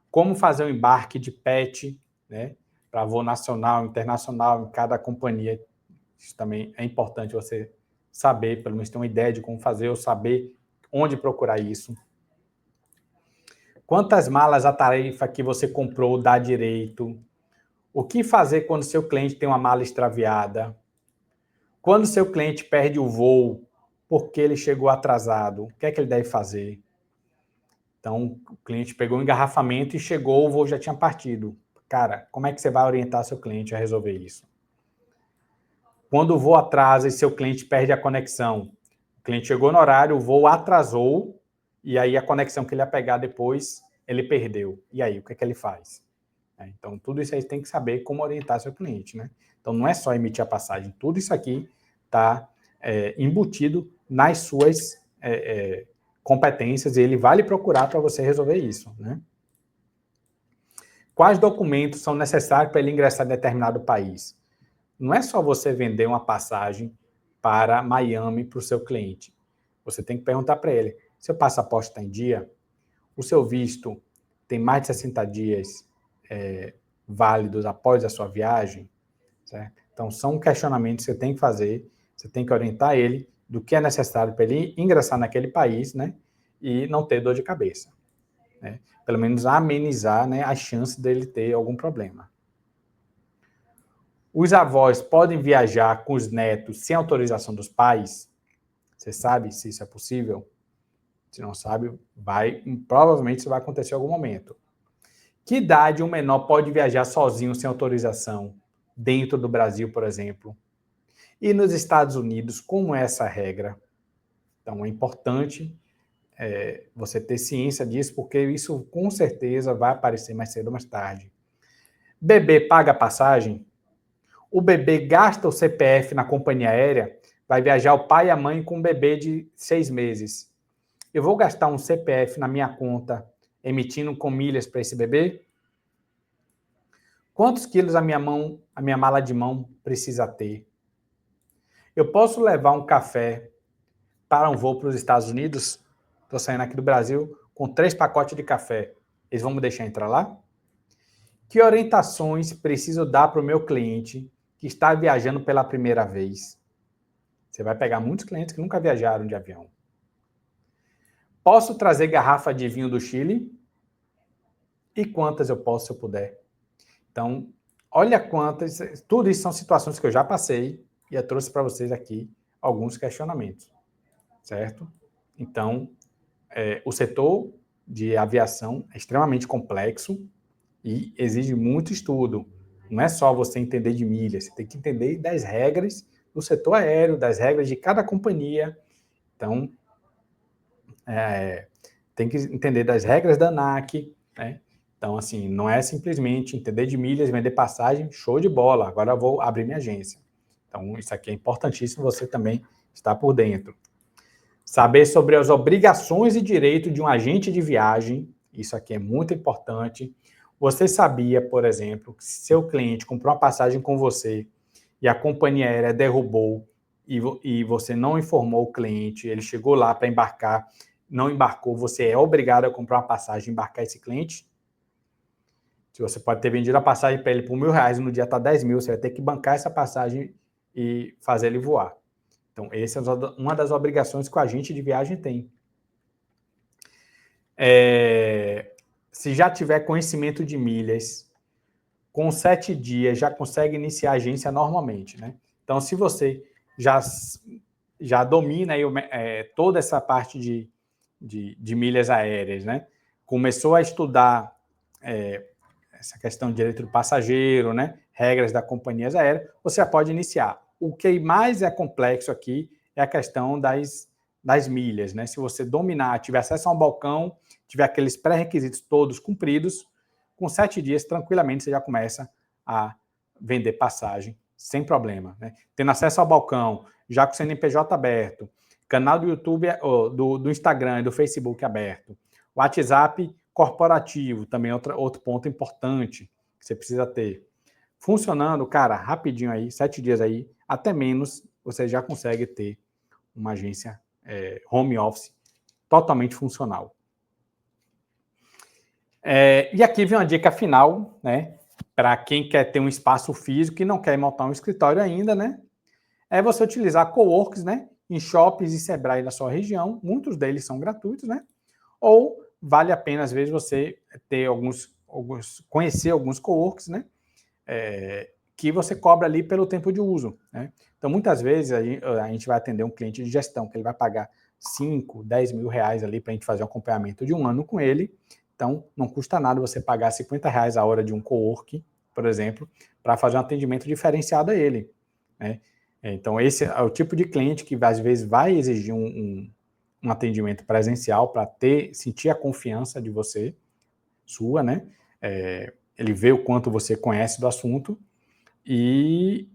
Como fazer um embarque de PET, né, para voo nacional, internacional, em cada companhia. Isso também é importante você saber, pelo menos ter uma ideia de como fazer, ou saber onde procurar isso. Quantas malas a tarifa que você comprou dá direito? O que fazer quando seu cliente tem uma mala extraviada? Quando seu cliente perde o voo porque ele chegou atrasado, o que é que ele deve fazer? Então, o cliente pegou um engarrafamento e chegou, o voo já tinha partido. Cara, como é que você vai orientar seu cliente a resolver isso? Quando o voo atrasa e seu cliente perde a conexão, o cliente chegou no horário, o voo atrasou, e aí a conexão que ele ia pegar depois, ele perdeu. E aí, o que é que ele faz? Então, tudo isso aí tem que saber como orientar seu cliente, né? Então, não é só emitir a passagem, tudo isso aqui está embutido nas suas competências e ele vai lhe procurar para você resolver isso, né? Quais documentos são necessários para ele ingressar em determinado país? Não é só você vender uma passagem para Miami para o seu cliente. Você tem que perguntar para ele, seu passaporte está em dia? O seu visto tem mais de 60 dias válidos após a sua viagem? Certo? Então, são questionamentos que você tem que fazer, você tem que orientar ele do que é necessário para ele ingressar naquele país, né? E não ter dor de cabeça. Né? Pelo menos amenizar, né, a chance dele ter algum problema. Os avós podem viajar com os netos sem autorização dos pais? Você sabe se isso é possível? Se não sabe, provavelmente isso vai acontecer em algum momento. Que idade um menor pode viajar sozinho sem autorização? Dentro do Brasil, por exemplo. E nos Estados Unidos, como é essa regra? Então, é importante você ter ciência disso, porque isso com certeza vai aparecer mais cedo ou mais tarde. Bebê paga passagem? O bebê gasta o CPF na companhia aérea? Vai viajar o pai e a mãe com um bebê de 6 meses. Eu vou gastar um CPF na minha conta emitindo com milhas para esse bebê? Quantos quilos a minha mala de mão precisa ter? Eu posso levar um café para um voo para os Estados Unidos? Estou saindo aqui do Brasil com 3 pacotes de café. Eles vão me deixar entrar lá? Que orientações preciso dar para o meu cliente que está viajando pela primeira vez? Você vai pegar muitos clientes que nunca viajaram de avião. Posso trazer garrafa de vinho do Chile? E quantas eu posso, se eu puder? Então, olha quantas... Tudo isso são situações que eu já passei e eu trouxe para vocês aqui alguns questionamentos. Certo? Então, o setor de aviação é extremamente complexo e exige muito estudo. Não é só você entender de milhas, você tem que entender das regras do setor aéreo, das regras de cada companhia. Então, tem que entender das regras da ANAC, né? Então, assim, não é simplesmente entender de milhas, vender passagem, show de bola, agora eu vou abrir minha agência. Então, isso aqui é importantíssimo, você também estar por dentro. Saber sobre as obrigações e direitos de um agente de viagem, isso aqui é muito importante. Você sabia, por exemplo, que se seu cliente comprou uma passagem com você e a companhia aérea derrubou e você não informou o cliente, ele chegou lá para embarcar, não embarcou, você é obrigado a comprar uma passagem e embarcar esse cliente? Se você pode ter vendido a passagem para ele por R$1.000 e no dia está 10 mil, você vai ter que bancar essa passagem e fazer ele voar. Então, essa é uma das obrigações que o agente de viagem tem. Se já tiver conhecimento de milhas, com 7 dias já consegue iniciar a agência normalmente, né? Então, se você já domina aí, toda essa parte de milhas aéreas, né? Começou a estudar essa questão de direito do passageiro, né? Regras das companhias aéreas, você já pode iniciar. O que mais é complexo aqui é a questão das milhas, né? Se você dominar, tiver acesso a um balcão, tiver aqueles pré-requisitos todos cumpridos, com 7 dias, tranquilamente, você já começa a vender passagem sem problema, né? Tendo acesso ao balcão, já com o CNPJ aberto, Canal do YouTube, do Instagram e do Facebook aberto. WhatsApp corporativo, também outro ponto importante que você precisa ter. Funcionando, cara, rapidinho aí, 7 dias aí, até menos, você já consegue ter uma agência home office totalmente funcional. E aqui vem uma dica final, né? Para quem quer ter um espaço físico e não quer montar um escritório ainda, né? É você utilizar coworks, né? Em shoppings e Sebrae da sua região. Muitos deles são gratuitos, né? Ou vale a pena, às vezes, você ter conhecer alguns coworks, né? Que você cobra ali pelo tempo de uso, né? Então, muitas vezes, a gente vai atender um cliente de gestão, que ele vai pagar 5, 10 mil reais ali para a gente fazer um acompanhamento de 1 ano com ele. Então, não custa nada você pagar 50 reais a hora de um cowork, por exemplo, para fazer um atendimento diferenciado a ele, né? Então, esse é o tipo de cliente que, às vezes, vai exigir um atendimento presencial para sentir a confiança de você, sua, né? Ele vê o quanto você conhece do assunto e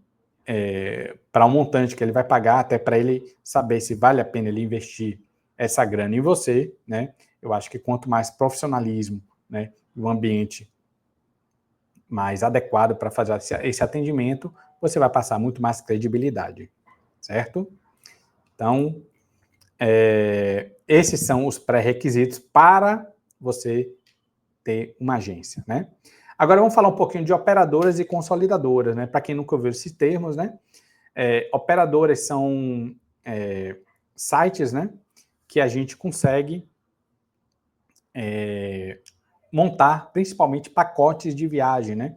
para um montante que ele vai pagar, até para ele saber se vale a pena ele investir essa grana em você, né? Eu acho que quanto mais profissionalismo, né, e um ambiente mais adequado para fazer esse atendimento, você vai passar muito mais credibilidade, certo? Então, esses são os pré-requisitos para você ter uma agência, né? Agora vamos falar um pouquinho de operadoras e consolidadoras, né? Para quem nunca ouviu esses termos, né? Operadoras são sites, né? Que a gente consegue montar, principalmente pacotes de viagem, né?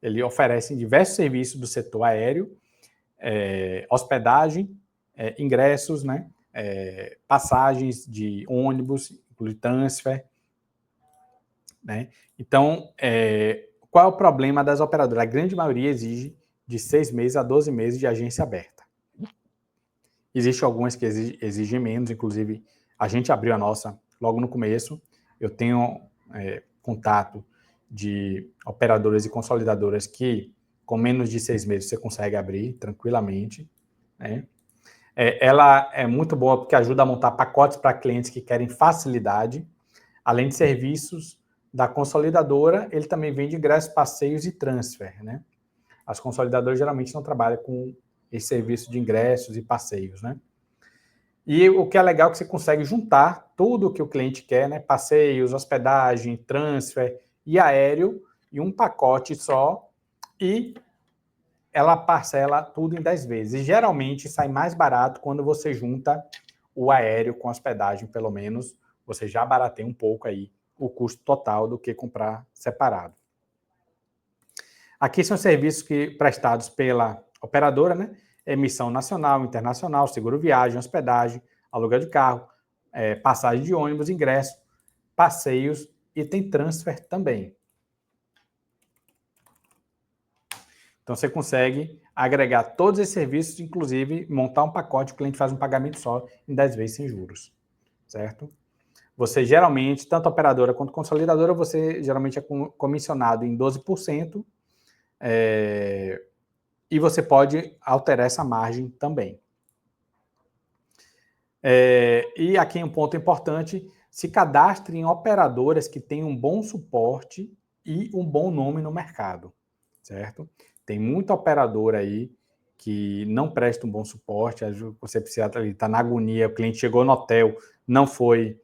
Ele oferece diversos serviços do setor aéreo, hospedagem, ingressos, né? Passagens de ônibus, inclui transfer, né? Então, qual é o problema das operadoras? A grande maioria exige de 6 meses a 12 meses de agência aberta. Existem algumas que exigem menos, inclusive a gente abriu a nossa logo no começo. Eu tenho contato de operadoras e consolidadoras que com menos de 6 meses você consegue abrir tranquilamente, né? Ela é muito boa porque ajuda a montar pacotes para clientes que querem facilidade, além de serviços da consolidadora, ele também vende ingressos, passeios e transfer, né? As consolidadoras geralmente não trabalham com esse serviço de ingressos e passeios, né? E o que é legal é que você consegue juntar tudo o que o cliente quer, né? Passeios, hospedagem, transfer e aéreo em um pacote só e ela parcela tudo em 10 vezes. E geralmente sai mais barato quando você junta o aéreo com hospedagem, pelo menos você já barateia um pouco aí o custo total do que comprar separado. Aqui são serviços prestados pela operadora, né? Emissão nacional, internacional, seguro viagem, hospedagem, aluguel de carro, passagem de ônibus, ingresso, passeios e tem transfer também. Então, você consegue agregar todos esses serviços, inclusive montar um pacote, o cliente faz um pagamento só em 10 vezes sem juros, certo? Você geralmente, tanto operadora quanto consolidadora, você geralmente é comissionado em 12%, e você pode alterar essa margem também. E aqui um ponto importante, se cadastre em operadoras que tenham um bom suporte e um bom nome no mercado, certo? Tem muita operadora aí que não presta um bom suporte, você precisa estar na agonia, o cliente chegou no hotel, não foi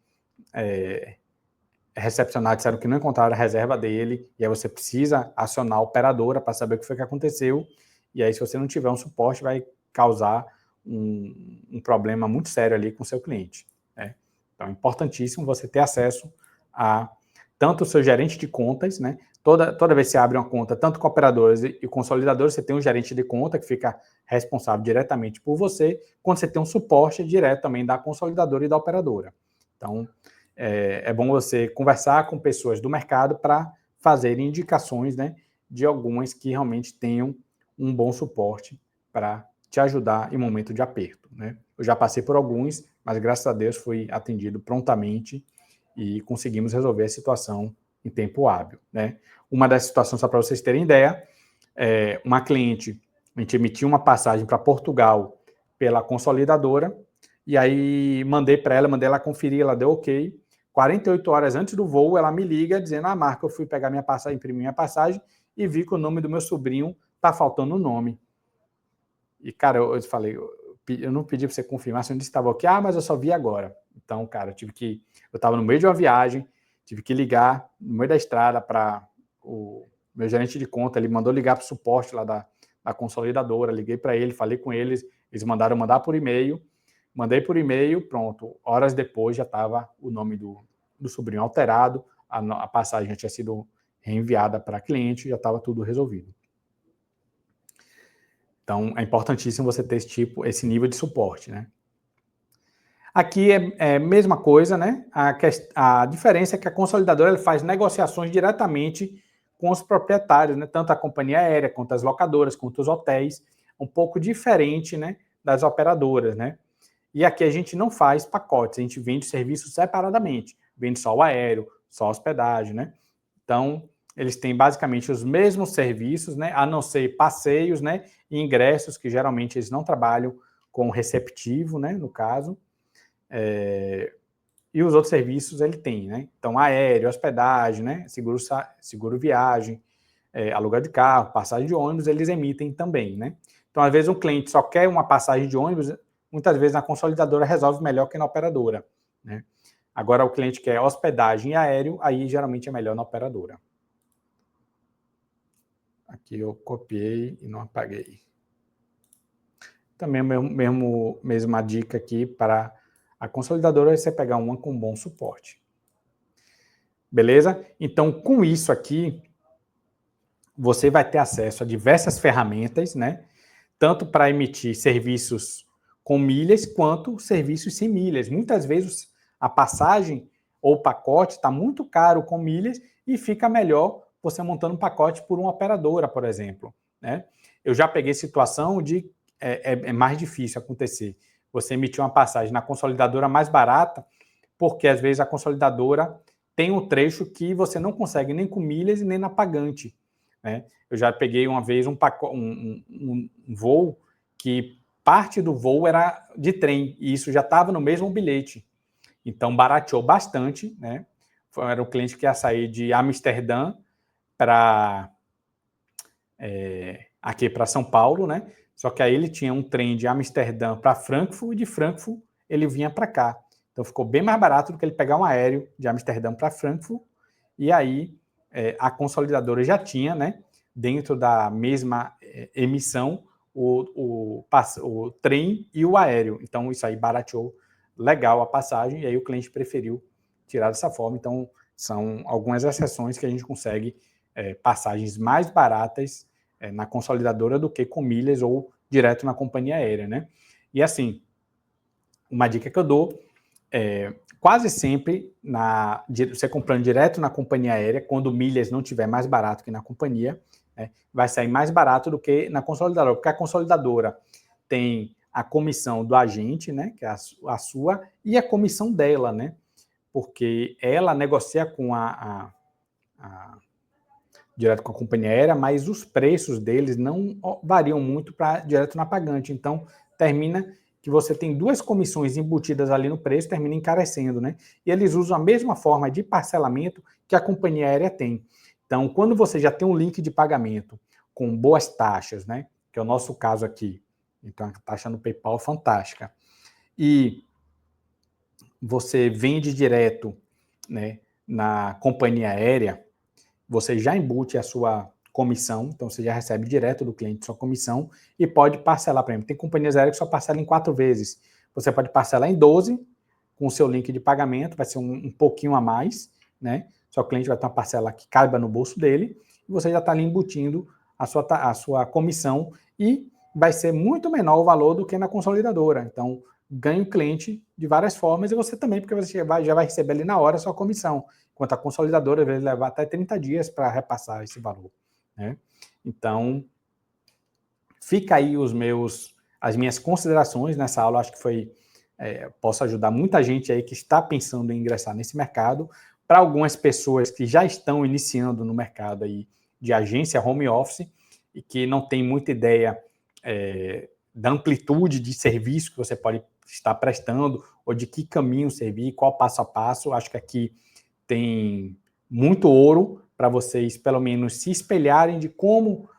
recepcionado, disseram que não encontraram a reserva dele, e aí você precisa acionar a operadora para saber o que foi que aconteceu, e aí se você não tiver um suporte, vai causar um problema muito sério ali com o seu cliente, né? Então é importantíssimo você ter acesso a tanto o seu gerente de contas, né? Toda vez que você abre uma conta, tanto com operadoras e consolidadores, você tem um gerente de conta que fica responsável diretamente por você, quando você tem um suporte direto também da consolidadora e da operadora. Então, é bom você conversar com pessoas do mercado para fazer indicações, né, de algumas que realmente tenham um bom suporte para te ajudar em momento de aperto, né? Eu já passei por alguns, mas graças a Deus fui atendido prontamente e conseguimos resolver a situação em tempo hábil, né? Uma das situações, só para vocês terem ideia, uma cliente, a gente emitiu uma passagem para Portugal pela consolidadora E aí mandei ela conferir, ela deu ok. 48 horas antes do voo, ela me liga dizendo: Marco, eu fui pegar minha passagem, imprimir minha passagem e vi que o nome do meu sobrinho tá faltando o nome. E, cara, eu falei, eu não pedi para você confirmar, se eu disse que estava ok, mas eu só vi agora. Então, cara, eu estava no meio de uma viagem, tive que ligar no meio da estrada para o meu gerente de conta, ele mandou ligar para o suporte lá da consolidadora, liguei para ele, falei com eles mandaram mandar por e-mail, mandei por e-mail, pronto, horas depois já estava o nome do sobrinho alterado, a passagem já tinha sido reenviada para cliente, já estava tudo resolvido. Então, é importantíssimo você ter esse nível de suporte, né? Aqui é a mesma coisa, né? A diferença é que a consolidadora faz negociações diretamente com os proprietários, né? Tanto a companhia aérea, quanto as locadoras, quanto os hotéis, um pouco diferente, né, das operadoras, né? E aqui a gente não faz pacotes, a gente vende serviços separadamente, vende só o aéreo, só a hospedagem, né? Então, eles têm basicamente os mesmos serviços, né, a não ser passeios, né, e ingressos, que geralmente eles não trabalham com receptivo, né, no caso, e os outros serviços ele tem, né? Então, aéreo, hospedagem, né, seguro viagem, aluguel de carro, passagem de ônibus, eles emitem também, né? Então, às vezes, um cliente só quer uma passagem de ônibus, muitas vezes a consolidadora resolve melhor que na operadora, né? Agora, o cliente quer hospedagem e aéreo, aí geralmente é melhor na operadora. Aqui eu copiei e não apaguei. Também mesma dica aqui para a consolidadora é você pegar uma com bom suporte. Beleza? Então, com isso aqui, você vai ter acesso a diversas ferramentas, né? Tanto para emitir serviços com milhas, quanto serviços sem milhas. Muitas vezes a passagem ou o pacote está muito caro com milhas e fica melhor você montando um pacote por uma operadora, por exemplo, né? Eu já peguei situação de é mais difícil acontecer. Você emitir uma passagem na consolidadora mais barata, porque às vezes a consolidadora tem um trecho que você não consegue nem com milhas e nem na pagante, né? Eu já peguei uma vez um voo que parte do voo era de trem, e isso já estava no mesmo bilhete. Então, barateou bastante, né? Era um cliente que ia sair de Amsterdã para aqui para São Paulo, né? Só que aí ele tinha um trem de Amsterdã para Frankfurt e de Frankfurt ele vinha para cá. Então ficou bem mais barato do que ele pegar um aéreo de Amsterdã para Frankfurt. E aí a consolidadora já tinha, né, dentro da mesma emissão, o trem e o aéreo. Então isso aí barateou legal a passagem e aí o cliente preferiu tirar dessa forma. Então são algumas exceções que a gente consegue passagens mais baratas na consolidadora do que com milhas ou direto na companhia aérea, né? E assim, uma dica que eu dou quase sempre você comprando direto na companhia aérea, quando milhas não tiver mais barato que na companhia, né, vai sair mais barato do que na consolidadora, porque a consolidadora tem a comissão do agente, né, que é a sua, e a comissão dela, né, porque ela negocia com direto com a companhia aérea, mas os preços deles não variam muito para direto na pagante. Então, termina que você tem duas comissões embutidas ali no preço, termina encarecendo, né? E eles usam a mesma forma de parcelamento que a companhia aérea tem. Então, quando você já tem um link de pagamento com boas taxas, né? Que é o nosso caso aqui. Então, a taxa no PayPal é fantástica. E você vende direto, né, na companhia aérea, você já embute a sua comissão, então você já recebe direto do cliente sua comissão e pode parcelar, por exemplo, tem companhias aéreas que só parcelam em 4 vezes, você pode parcelar em 12 com o seu link de pagamento, vai ser um pouquinho a mais, né? Seu cliente vai ter uma parcela que caiba no bolso dele e você já está ali embutindo a sua comissão e vai ser muito menor o valor do que na consolidadora. Então, ganha o cliente de várias formas e você também, porque você já vai receber ali na hora a sua comissão. Enquanto a consolidadora vai levar até 30 dias para repassar esse valor, né? Então, fica aí as minhas considerações nessa aula. Acho que posso ajudar muita gente aí que está pensando em ingressar nesse mercado. Para algumas pessoas que já estão iniciando no mercado aí de agência home office e que não tem muita ideia da amplitude de serviço que você pode está prestando, ou de que caminho servir, qual passo a passo. Acho que aqui tem muito ouro para vocês, pelo menos, se espelharem de como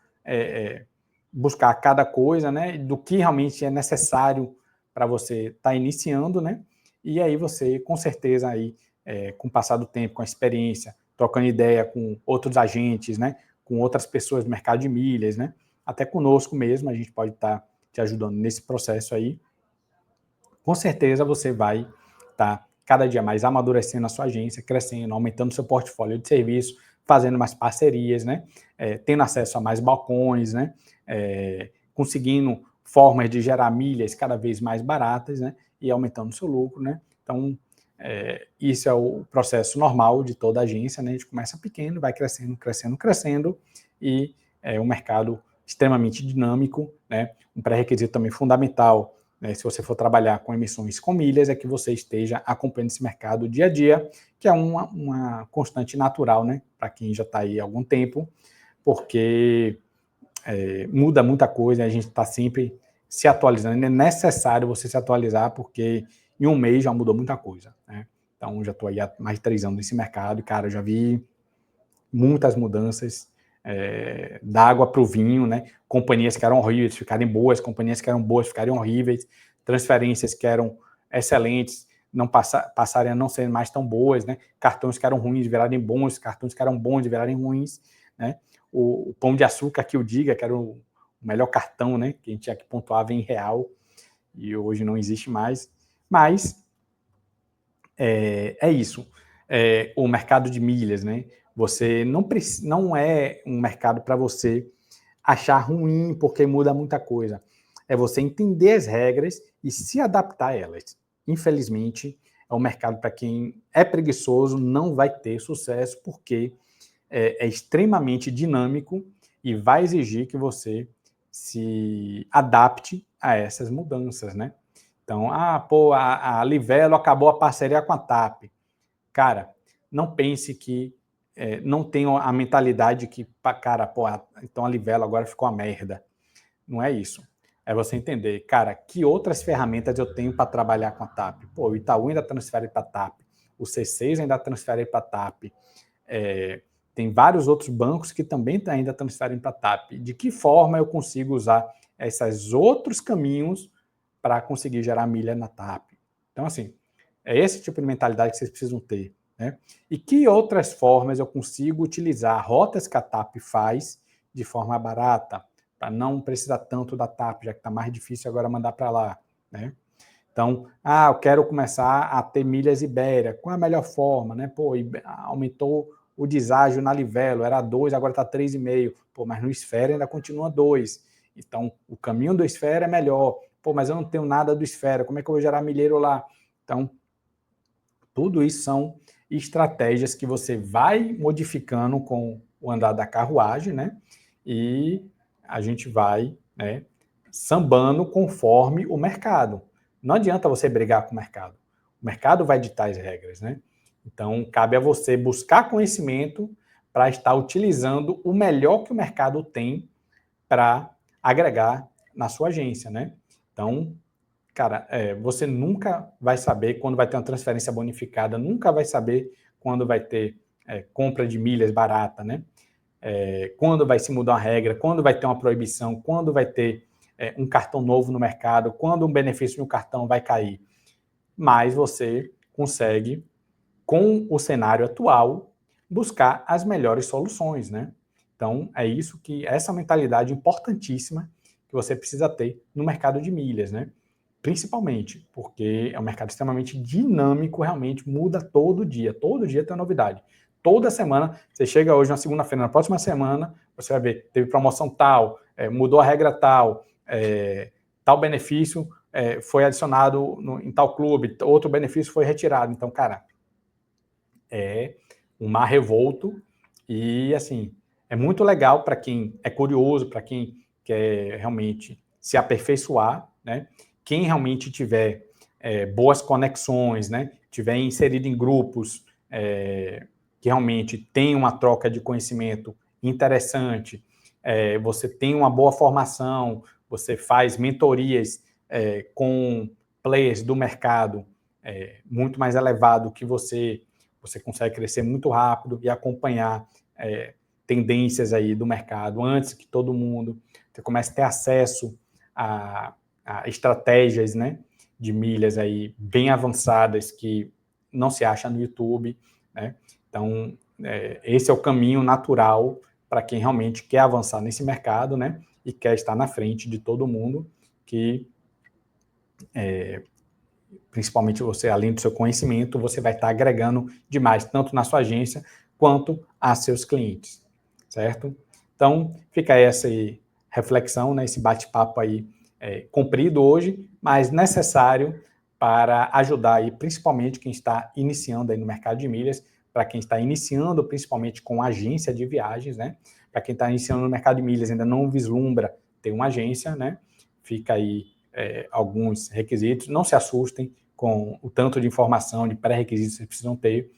buscar cada coisa, né? Do que realmente é necessário para você estar iniciando, né? E aí você, com certeza, aí, com o passar do tempo, com a experiência, trocando ideia com outros agentes, né? Com outras pessoas do mercado de milhas, né? Até conosco mesmo, a gente pode estar te ajudando nesse processo aí. Com certeza você vai estar cada dia mais amadurecendo a sua agência, crescendo, aumentando seu portfólio de serviço, fazendo mais parcerias, né? Tendo acesso a mais balcões, né? Conseguindo formas de gerar milhas cada vez mais baratas, né? E aumentando o seu lucro, né? Então, isso é o processo normal de toda agência, né? A gente começa pequeno, vai crescendo, crescendo, crescendo, e é um mercado extremamente dinâmico, né? Um pré-requisito também fundamental, né, se você for trabalhar com emissões com milhas, é que você esteja acompanhando esse mercado dia a dia, que é uma constante natural, né, para quem já está aí há algum tempo, porque muda muita coisa, a gente está sempre se atualizando, é necessário você se atualizar, porque em um mês já mudou muita coisa, né? Então, já estou aí há mais de 3 anos nesse mercado, e, cara, eu já vi muitas mudanças, da água para o vinho, né? Companhias que eram horríveis ficarem boas, companhias que eram boas ficarem horríveis, transferências que eram excelentes não passarem a não ser mais tão boas, né? Cartões que eram ruins virarem bons, cartões que eram bons virarem ruins, né? O Pão de Açúcar, que eu diga, que era o melhor cartão, né? Que a gente tinha que pontuava em real, e hoje não existe mais. Mas é isso. O mercado de milhas, né? Você não é um mercado para você achar ruim porque muda muita coisa. É você entender as regras e se adaptar a elas. Infelizmente, é um mercado para quem é preguiçoso, não vai ter sucesso, porque é extremamente dinâmico e vai exigir que você se adapte a essas mudanças, né? Então, a Livelo acabou a parceria com a TAP. Cara, não pense que não tenha a mentalidade que, cara, então a Livelo agora ficou uma merda. Não é isso. É você entender, cara, que outras ferramentas eu tenho para trabalhar com a TAP? O Itaú ainda transfere para a TAP, o C6 ainda transfere para a TAP, tem vários outros bancos que também ainda transferem para a TAP. De que forma eu consigo usar esses outros caminhos para conseguir gerar milha na TAP? Então, assim, é esse tipo de mentalidade que vocês precisam ter, né? E que outras formas eu consigo utilizar rotas que a TAP faz de forma barata, para não precisar tanto da TAP, já que está mais difícil agora mandar para lá, né? Então, eu quero começar a ter milhas Ibéria. Qual é a melhor forma, né? Aumentou o deságio na Livelo, era 2, agora está 3,5. Mas no Esfera ainda continua 2. Então, o caminho do Esfera é melhor. Mas eu não tenho nada do Esfera, como é que eu vou gerar milheiro lá? Então, tudo isso são estratégias que você vai modificando com o andar da carruagem, né? E a gente vai, né, sambando conforme o mercado. Não adianta você brigar com o mercado vai ditar as regras, né? Então, cabe a você buscar conhecimento para estar utilizando o melhor que o mercado tem para agregar na sua agência, né? Então, cara, você nunca vai saber quando vai ter uma transferência bonificada, nunca vai saber quando vai ter compra de milhas barata, né? Quando vai se mudar uma regra, quando vai ter uma proibição, quando vai ter um cartão novo no mercado, quando um benefício de um cartão vai cair. Mas você consegue, com o cenário atual, buscar as melhores soluções, né? Então, é isso que, essa mentalidade importantíssima que você precisa ter no mercado de milhas, né? Principalmente, porque é um mercado extremamente dinâmico, realmente muda todo dia tem uma novidade. Toda semana, você chega hoje na segunda-feira, na próxima semana, você vai ver, teve promoção tal, mudou a regra tal, tal benefício foi adicionado em tal clube, outro benefício foi retirado. Então, cara, é um mar revolto e, assim, é muito legal para quem é curioso, para quem quer realmente se aperfeiçoar, né? Quem realmente tiver boas conexões, né? Tiver inserido em grupos que realmente tem uma troca de conhecimento interessante, você tem uma boa formação, você faz mentorias com players do mercado muito mais elevado que você consegue crescer muito rápido e acompanhar tendências aí do mercado antes que todo mundo. Você começa a ter acesso a estratégias, né, de milhas aí bem avançadas que não se acha no YouTube, né? Então, esse é o caminho natural para quem realmente quer avançar nesse mercado, né? E quer estar na frente de todo mundo, que principalmente você, além do seu conhecimento, você vai estar agregando demais, tanto na sua agência, quanto a seus clientes, certo? Então, fica essa aí reflexão, né? Esse bate-papo aí comprido hoje, mas necessário para ajudar aí, principalmente quem está iniciando aí no mercado de milhas, para quem está iniciando principalmente com agência de viagens, né? Para quem está iniciando no mercado de milhas ainda não vislumbra ter uma agência, né? Fica aí alguns requisitos. Não se assustem com o tanto de informação, de pré-requisitos que vocês precisam ter,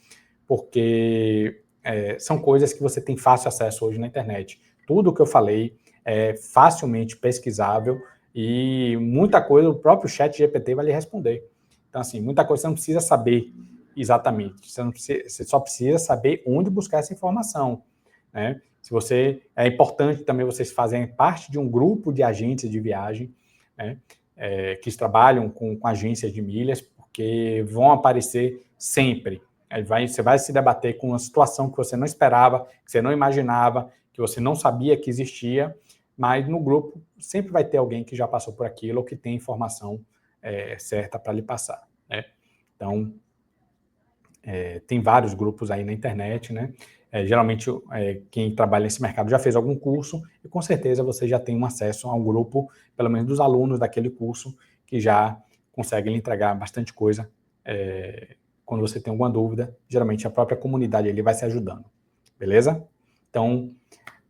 porque são coisas que você tem fácil acesso hoje na internet. Tudo o que eu falei é facilmente pesquisável e muita coisa o próprio chat GPT vai lhe responder. Então, assim, muita coisa você não precisa saber exatamente. Você só precisa saber onde buscar essa informação, né? É importante também vocês fazerem parte de um grupo de agentes de viagem, né? Que trabalham com agências de milhas, porque vão aparecer sempre. Você vai se debater com uma situação que você não esperava, que você não imaginava, que você não sabia que existia, mas no grupo sempre vai ter alguém que já passou por aquilo ou que tem informação certa para lhe passar, né? Então, tem vários grupos aí na internet, né? Geralmente, quem trabalha nesse mercado já fez algum curso e com certeza você já tem um acesso a um grupo, pelo menos dos alunos daquele curso, que já conseguem lhe entregar bastante coisa. Quando você tem alguma dúvida, geralmente a própria comunidade ali vai se ajudando, beleza? Então,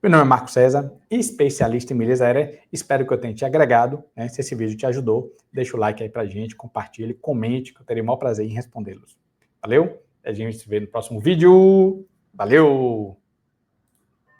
meu nome é Marco César, especialista em milhas aéreas. Espero que eu tenha te agregado, né? Se esse vídeo te ajudou, deixa o like aí pra gente, compartilhe, comente, que eu terei o maior prazer em respondê-los. Valeu? A gente se vê no próximo vídeo. Valeu!